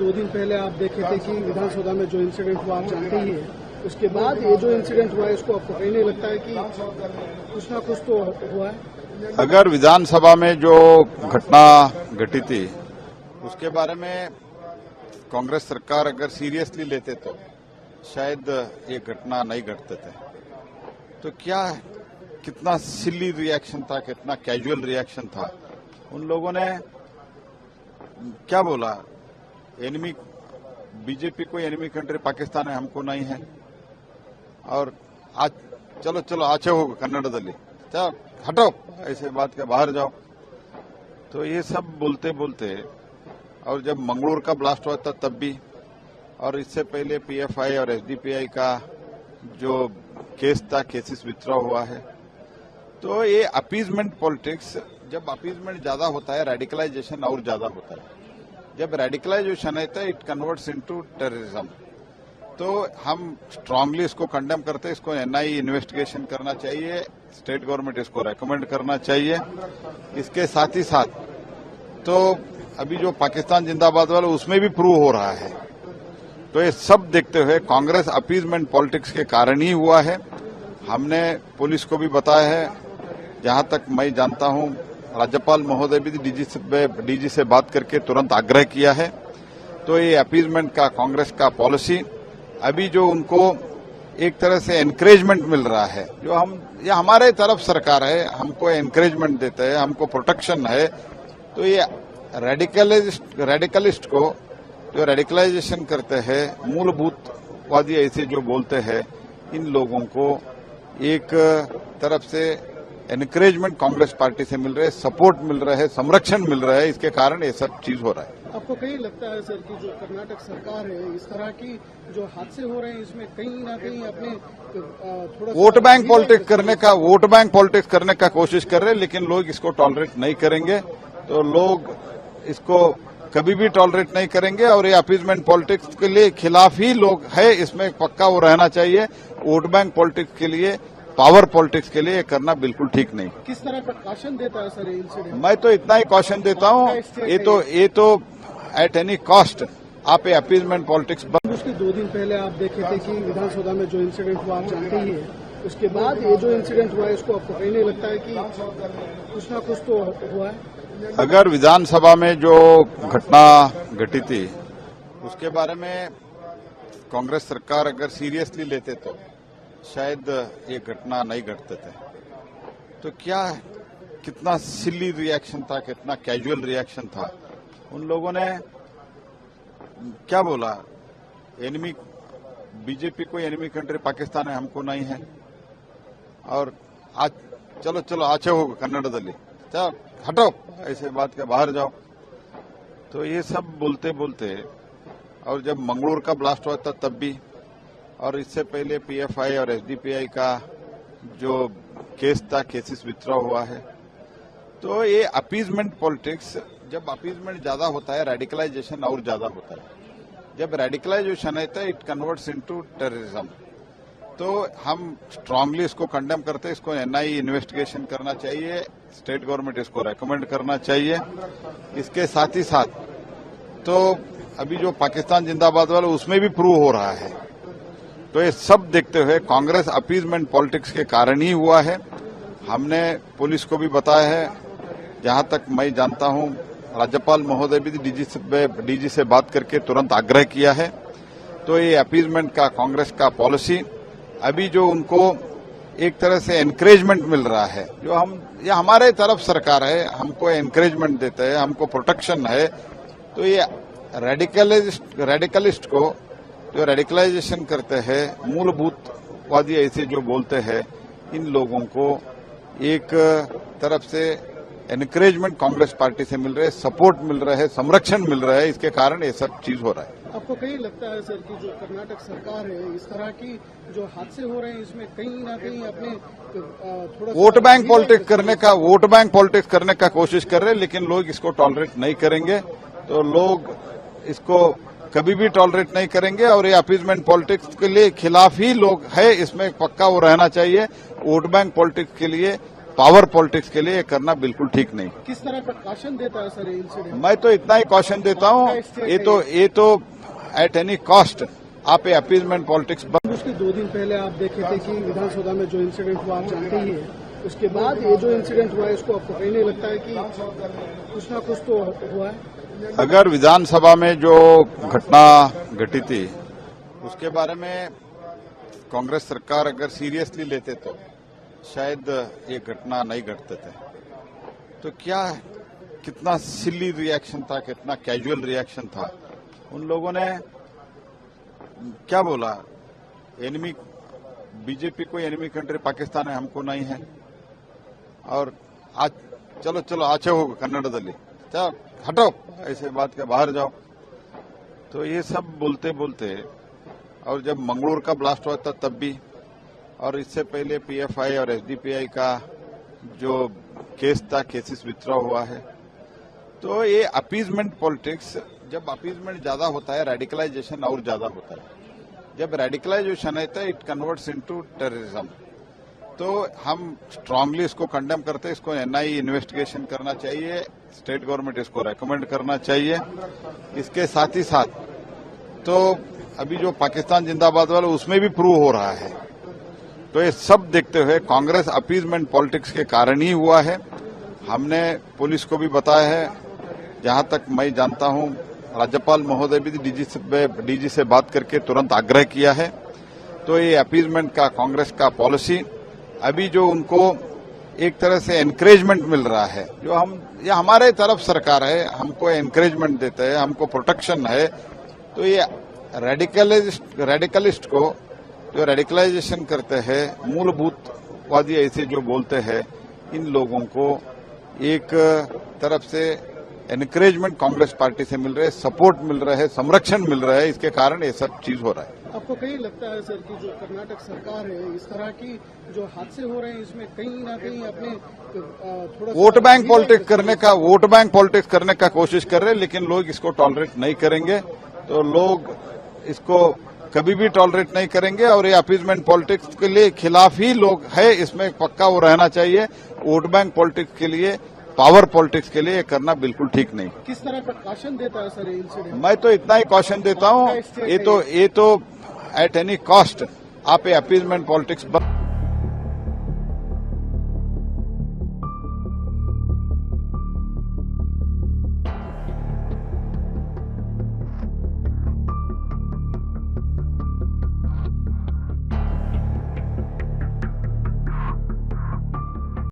2 दिन पहले आप देखे थे कि विधानसभा में जो इंसिडेंट हुआ आप जानते ही हैं, उसके बाद ये जो इंसिडेंट हुआ है इसको आपको कहीं नहीं लगता है कि कुछ ना कुछ तो हुआ है? अगर विधानसभा में जो घटना घटी थी उसके बारे में कांग्रेस सरकार अगर सीरियसली लेते तो शायद ये घटना नहीं घटते थे। तो क्या कितना सिली रिएक्शन था, कितना कैजुअल रिएक्शन था। उन लोगों ने क्या बोला, एनिमी बीजेपी को एनिमी कंट्री पाकिस्तान है, हमको नहीं है। और आज चलो आचे हो कन्नड़दली चलो हटो, ऐसे बात के बाहर जाओ। तो ये सब बोलते बोलते और जब मंगलूर का ब्लास्ट हुआ था तब भी, और इससे पहले पीएफआई और एसडीपीआई का जो केस था, केसेस विथड्रॉ हुआ है। तो ये अपीजमेंट पॉलिटिक्स, जब अपीजमेंट ज्यादा होता है रेडिकलाइजेशन और ज्यादा होता है। जब रेडिकलाइजेशन है तो इट कन्वर्ट्स इनटू टेररिज्म। तो हम स्ट्रांगली इसको कंडेम करते हैं। इसको एनआईए इन्वेस्टिगेशन करना चाहिए, स्टेट गवर्नमेंट इसको रेकमेंड करना चाहिए। इसके साथ ही साथ तो अभी जो पाकिस्तान जिंदाबाद वाला उसमें भी प्रूव हो रहा है। तो ये सब देखते हुए कांग्रेस अपीजमेंट पॉलिटिक्स के कारण ही हुआ है। हमने पुलिस को भी बताया है, जहां तक मैं जानता हूं राज्यपाल महोदय भी डीजी से बात करके तुरंत आग्रह किया है। तो ये अपीजमेंट का कांग्रेस का पॉलिसी अभी जो उनको एक तरह से एनकरेजमेंट मिल रहा है, जो ये हमारे तरफ सरकार है, हमको एनकरेजमेंट देते हैं, हमको प्रोटेक्शन है। तो ये रेडिकलिस्ट को जो रेडिकलाइजेशन करते हैं, मूलभूतवादी ऐसे जो बोलते हैं, इन लोगों को एक तरफ से एनकरेजमेंट कांग्रेस पार्टी से मिल रहे है, सपोर्ट मिल रहा है, संरक्षण मिल रहा है। इसके कारण ये सब चीज हो रहा है। आपको कहीं लगता है सर कि जो कर्नाटक सरकार है, इस तरह की जो हादसे हो रहे हैं इसमें कहीं ना कहीं अपने थोड़ा वोट बैंक पॉलिटिक्स करने का कोशिश कर रहे हैं, लेकिन लोग इसको टॉलरेट नहीं करेंगे। तो लोग इसको कभी भी टॉलरेट नहीं करेंगे और ये अपीजमेंट पॉलिटिक्स के लिए खिलाफ ही लोग है। इसमें पक्का वो रहना चाहिए। वोट बैंक पॉलिटिक्स के लिए, पावर पॉलिटिक्स के लिए करना बिल्कुल ठीक नहीं। किस तरह का कॉशन देता है सर इंसिडेंट? मैं तो इतना ही कॉशन देता हूँ, ये तो एट एनी कॉस्ट आप ये अपीजमेंट पॉलिटिक्स बंद। उसके 2 दिन पहले आप देखे थे कि विधानसभा में जो इंसिडेंट हुआ आप जानते ही हैं, उसके बाद ये जो इंसिडेंट हुआ है इसको आपको कहीं नहीं लगता है कि कुछ ना कुछ तो हुआ है? अगर विधानसभा में जो घटना घटी थी उसके बारे में कांग्रेस सरकार अगर सीरियसली लेते तो शायद ये घटना नहीं घटते थे। तो क्या कितना सिली रिएक्शन था, कितना कैजुअल रिएक्शन था। उन लोगों ने क्या बोला, एनिमी बीजेपी को एनिमी कंट्री पाकिस्तान है, हमको नहीं है। और आज चलो आचे हो कन्नड़दली चलो हटो, ऐसे बात के बाहर जाओ। तो ये सब बोलते बोलते और जब मंगलूर का ब्लास्ट हुआ था तब भी, और इससे पहले पीएफआई और एसडीपीआई का जो केस था, केसेस विथड्रॉ हुआ है। तो ये अपीजमेंट पॉलिटिक्स, जब अपीजमेंट ज्यादा होता है रेडिकलाइजेशन और ज्यादा होता है। जब रेडिकलाइजेशन है तो इट कन्वर्ट्स इनटू टेररिज्म। तो हम स्ट्रांगली इसको कंडेम करते हैं। इसको एनआईए इन्वेस्टिगेशन करना चाहिए, स्टेट गवर्नमेंट इसको रेकमेंड करना चाहिए। इसके साथ ही साथ तो अभी जो पाकिस्तान जिंदाबाद वाला उसमें भी प्रूव हो रहा है। तो ये सब देखते हुए कांग्रेस अपीजमेंट पॉलिटिक्स के कारण ही हुआ है। हमने पुलिस को भी बताया है, जहां तक मैं जानता हूं राज्यपाल महोदय भी डीजी से बात करके तुरंत आग्रह किया है। तो ये अपीजमेंट का कांग्रेस का पॉलिसी अभी जो उनको एक तरह से एनकरेजमेंट मिल रहा है, जो ये हमारे तरफ सरकार है, हमको एनकरेजमेंट देते हैं, हमको प्रोटेक्शन है। तो ये रेडिकलिस्ट को जो रेडिकलाइजेशन करते हैं, मूलभूतवादी ऐसे जो बोलते हैं, इन लोगों को एक तरफ से एनकरेजमेंट कांग्रेस पार्टी से मिल रहे है, सपोर्ट मिल रहा है, संरक्षण मिल रहा है। इसके कारण ये सब चीज हो रहा है। आपको कहीं लगता है सर कि जो कर्नाटक सरकार है, इस तरह की जो हादसे हो रहे हैं इसमें कहीं ना कहीं अपने थोड़ा वोट बैंक पॉलिटिक्स करने का कोशिश कर रहे हैं, लेकिन लोग इसको टॉलरेट नहीं करेंगे। तो लोग इसको कभी भी टॉलरेट नहीं करेंगे और ये अपीजमेंट पॉलिटिक्स के लिए खिलाफ ही लोग है। इसमें पक्का वो रहना चाहिए। वोट बैंक पॉलिटिक्स के लिए, पावर पॉलिटिक्स के लिए ये करना बिल्कुल ठीक नहीं। किस तरह का कॉशन देता है सर ये इंसिडेंट? मैं तो इतना ही कॉशन देता हूँ, ये तो एट एनी कॉस्ट आप ये अपीजमेंट पॉलिटिक्स बंद। उसके 2 दिन पहले आप देखे थे कि विधानसभा में जो इंसिडेंट हुआ आप जानते ही है। उसके बाद ये जो इंसिडेंट हुआ है इसको आपको कहीं नहीं लगता है कि कुछ ना कुछ तो हुआ है? अगर विधानसभा में जो घटना घटी थी उसके बारे में कांग्रेस सरकार अगर सीरियसली लेते तो शायद ये घटना नहीं घटते थे। तो क्या कितना सिली रिएक्शन था, कितना कैजुअल रिएक्शन था। उन लोगों ने क्या बोला, एनिमी बीजेपी को एनिमी कंट्री पाकिस्तान है, हमको नहीं है। और आज चलो आचे हो कन्नड़दली चलो हटो, ऐसे बात के बाहर जाओ। तो ये सब बोलते बोलते, और जब मंगलूर का ब्लास्ट हुआ था तब भी, और इससे पहले पीएफआई और एसडीपीआई का जो केस था, केसेस विथड्रॉ हुआ है। तो ये अपीजमेंट पॉलिटिक्स, जब अपीजमेंट ज्यादा होता है रेडिकलाइजेशन और ज्यादा होता है। जब रेडिकलाइजेशन है तो इट कन्वर्ट्स इनटू टेररिज्म। तो हम स्ट्रांगली इसको कंडेम करते हैं। इसको एनआईए इन्वेस्टिगेशन करना चाहिए, स्टेट गवर्नमेंट इसको रेकमेंड करना चाहिए। इसके साथ ही साथ तो अभी जो पाकिस्तान जिंदाबाद वाला उसमें भी प्रूव हो रहा है। तो ये सब देखते हुए कांग्रेस अपीजमेंट पॉलिटिक्स के कारण ही हुआ है। हमने पुलिस को भी बताया है, जहां तक मैं जानता हूं राज्यपाल महोदय भी डीजी से बात करके तुरंत आग्रह किया है। तो ये अपीजमेंट का कांग्रेस का पॉलिसी अभी जो उनको एक तरह से एनकरेजमेंट मिल रहा है, जो ये हमारे तरफ सरकार है, हमको एनकरेजमेंट देते हैं, हमको प्रोटेक्शन है। तो ये रेडिकलिस्ट को जो रेडिकलाइजेशन करते हैं, मूलभूतवादी ऐसे जो बोलते हैं, इन लोगों को एक तरफ से एनकरेजमेंट कांग्रेस पार्टी से मिल रहे है, सपोर्ट मिल रहा है, संरक्षण मिल रहा है। इसके कारण ये सब चीज हो रहा है। आपको कहीं लगता है सर कि जो कर्नाटक सरकार है, इस तरह की जो हादसे हो रहे हैं इसमें कहीं ना कहीं अपने थोड़ा वोट बैंक पॉलिटिक्स करने का कोशिश कर रहे हैं, लेकिन लोग इसको टॉलरेट नहीं करेंगे। तो लोग इसको कभी भी टॉलरेट नहीं करेंगे, और ये अपीजमेंट पॉलिटिक्स के लिए खिलाफ ही लोग है। इसमें पक्का वो रहना चाहिए। वोट बैंक पॉलिटिक्स के लिए, पावर पॉलिटिक्स के लिए ये करना बिल्कुल ठीक नहीं। किस तरह का कॉशन देता है सर ये इंसिडेंट? मैं तो इतना ही कॉशन देता हूँ, ये तो एट एनी कॉस्ट आप ये अपीजमेंट पॉलिटिक्स